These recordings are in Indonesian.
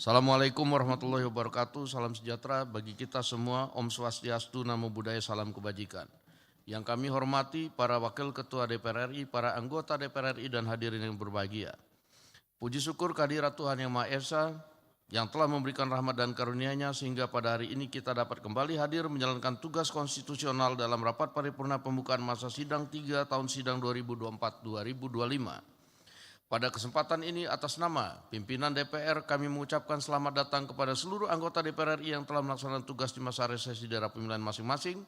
Assalamualaikum warahmatullahi wabarakatuh, salam sejahtera bagi kita semua, Om Swastiastu, Namo Buddhaya, salam kebajikan. Yang kami hormati para Wakil Ketua DPR RI, para anggota DPR RI dan hadirin yang berbahagia. Puji syukur kehadirat Tuhan Yang Maha Esa yang telah memberikan rahmat dan karunia-Nya sehingga pada hari ini kita dapat kembali hadir menjalankan tugas konstitusional dalam rapat paripurna pembukaan masa sidang 3 tahun sidang 2024-2025. Pada kesempatan ini atas nama pimpinan DPR kami mengucapkan selamat datang kepada seluruh anggota DPR RI yang telah melaksanakan tugas di masa reses di daerah pemilihan masing-masing.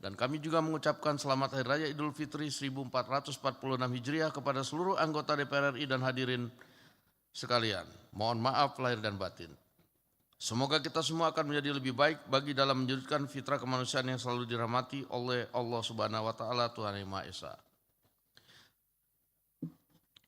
Dan kami juga mengucapkan selamat Hari Raya Idul Fitri 1446 Hijriah kepada seluruh anggota DPR RI dan hadirin sekalian. Mohon maaf lahir dan batin. Semoga kita semua akan menjadi lebih baik bagi dalam menjadikan fitrah kemanusiaan yang selalu dirahmati oleh Allah Subhanahu wa Ta'ala, Tuhan Yang Maha Esa.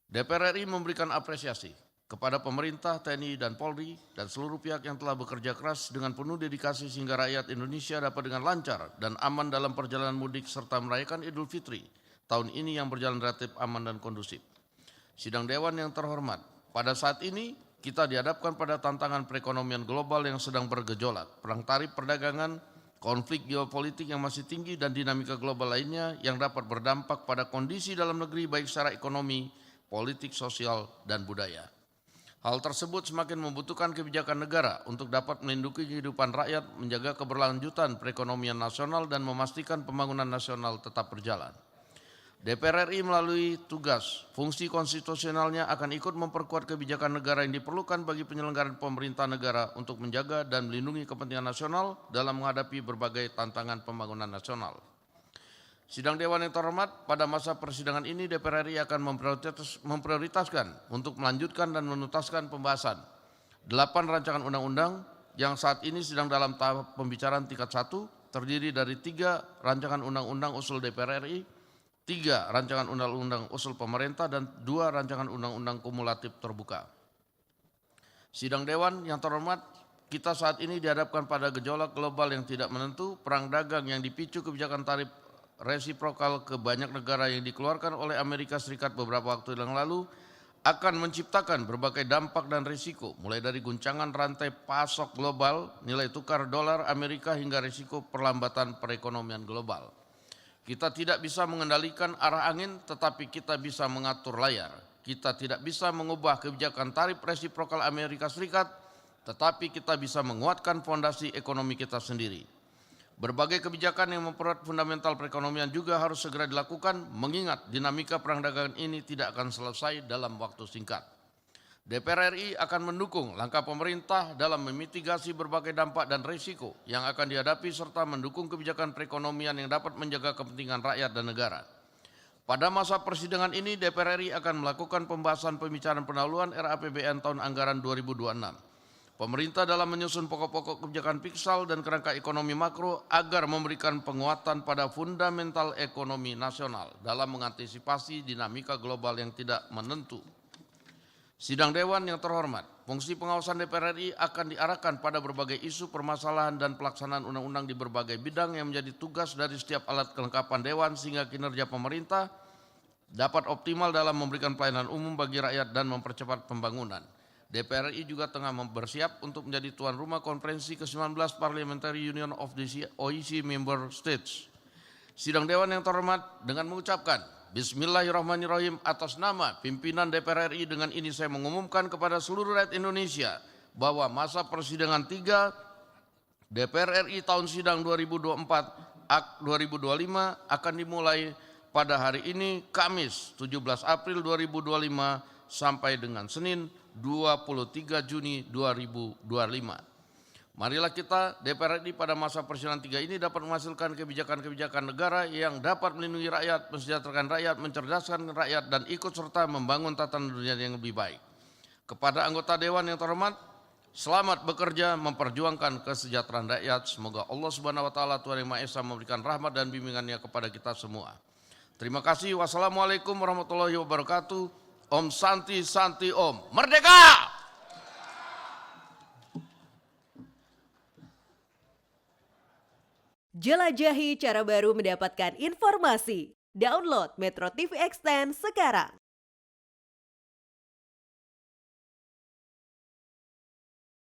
DPR RI memberikan apresiasi kepada pemerintah, TNI, dan Polri, dan seluruh pihak yang telah bekerja keras dengan penuh dedikasi sehingga rakyat Indonesia dapat dengan lancar dan aman dalam perjalanan mudik serta merayakan Idul Fitri tahun ini yang berjalan relatif aman dan kondusif. Sidang Dewan yang terhormat, pada saat ini kita dihadapkan pada tantangan perekonomian global yang sedang bergejolak, perang tarif perdagangan, konflik geopolitik yang masih tinggi, dan dinamika global lainnya yang dapat berdampak pada kondisi dalam negeri baik secara ekonomi, politik, sosial, dan budaya. Hal tersebut semakin membutuhkan kebijakan negara untuk dapat melindungi kehidupan rakyat, menjaga keberlanjutan perekonomian nasional, dan memastikan pembangunan nasional tetap berjalan. DPR RI melalui tugas, fungsi konstitusionalnya akan ikut memperkuat kebijakan negara yang diperlukan bagi penyelenggaraan pemerintah negara untuk menjaga dan melindungi kepentingan nasional dalam menghadapi berbagai tantangan pembangunan nasional. Sidang Dewan yang terhormat, pada masa persidangan ini DPR RI akan memprioritaskan untuk melanjutkan dan menuntaskan pembahasan 8 rancangan undang-undang yang saat ini sedang dalam tahap pembicaraan tingkat 1, terdiri dari 3 rancangan undang-undang usul DPR RI, 3 rancangan undang-undang usul pemerintah, dan 2 rancangan undang-undang kumulatif terbuka. Sidang Dewan yang terhormat, kita saat ini dihadapkan pada gejolak global yang tidak menentu, perang dagang yang dipicu kebijakan tarif resiprokal ke banyak negara yang dikeluarkan oleh Amerika Serikat beberapa waktu yang lalu akan menciptakan berbagai dampak dan risiko, mulai dari guncangan rantai pasok global, nilai tukar dolar Amerika, hingga risiko perlambatan perekonomian global. Kita tidak bisa mengendalikan arah angin, tetapi kita bisa mengatur layar. Kita tidak bisa mengubah kebijakan tarif resiprokal Amerika Serikat, tetapi kita bisa menguatkan fondasi ekonomi kita sendiri. Berbagai kebijakan yang mempererat fundamental perekonomian juga harus segera dilakukan, mengingat dinamika perang dagangan ini tidak akan selesai dalam waktu singkat. DPR RI akan mendukung langkah pemerintah dalam memitigasi berbagai dampak dan risiko yang akan dihadapi serta mendukung kebijakan perekonomian yang dapat menjaga kepentingan rakyat dan negara. Pada masa persidangan ini DPR RI akan melakukan pembahasan pembicaraan pendahuluan RAPBN tahun anggaran 2026. Pemerintah dalam menyusun pokok-pokok kebijakan fiskal dan kerangka ekonomi makro agar memberikan penguatan pada fundamental ekonomi nasional dalam mengantisipasi dinamika global yang tidak menentu. Sidang Dewan yang terhormat, fungsi pengawasan DPR RI akan diarahkan pada berbagai isu permasalahan dan pelaksanaan undang-undang di berbagai bidang yang menjadi tugas dari setiap alat kelengkapan Dewan sehingga kinerja pemerintah dapat optimal dalam memberikan pelayanan umum bagi rakyat dan mempercepat pembangunan. DPR RI juga tengah bersiap untuk menjadi tuan rumah konferensi ke-19 Parliamentary Union of the OECD Member States. Sidang Dewan yang terhormat, dengan mengucapkan Bismillahirrahmanirrahim atas nama pimpinan DPR RI, dengan ini saya mengumumkan kepada seluruh rakyat Indonesia bahwa masa persidangan 3 DPR RI tahun sidang 2024-2025 akan dimulai pada hari ini, Kamis 17 April 2025 sampai dengan Senin 23 Juni 2025. Marilah kita DPR RI pada masa persidangan 3 ini dapat menghasilkan kebijakan-kebijakan negara yang dapat melindungi rakyat, mensejahterakan rakyat, mencerdaskan rakyat, dan ikut serta membangun tatanan dunia yang lebih baik. Kepada anggota Dewan yang terhormat, selamat bekerja memperjuangkan kesejahteraan rakyat. Semoga Allah Subhanahu wa Ta'ala, Tuhan Yang Maha Esa, memberikan rahmat dan bimbingannya kepada kita semua. Terima kasih. Wassalamualaikum warahmatullahi wabarakatuh. Om Santi Santi Om. Merdeka! Jelajahi cara baru mendapatkan informasi. Download Metro TV Extend sekarang.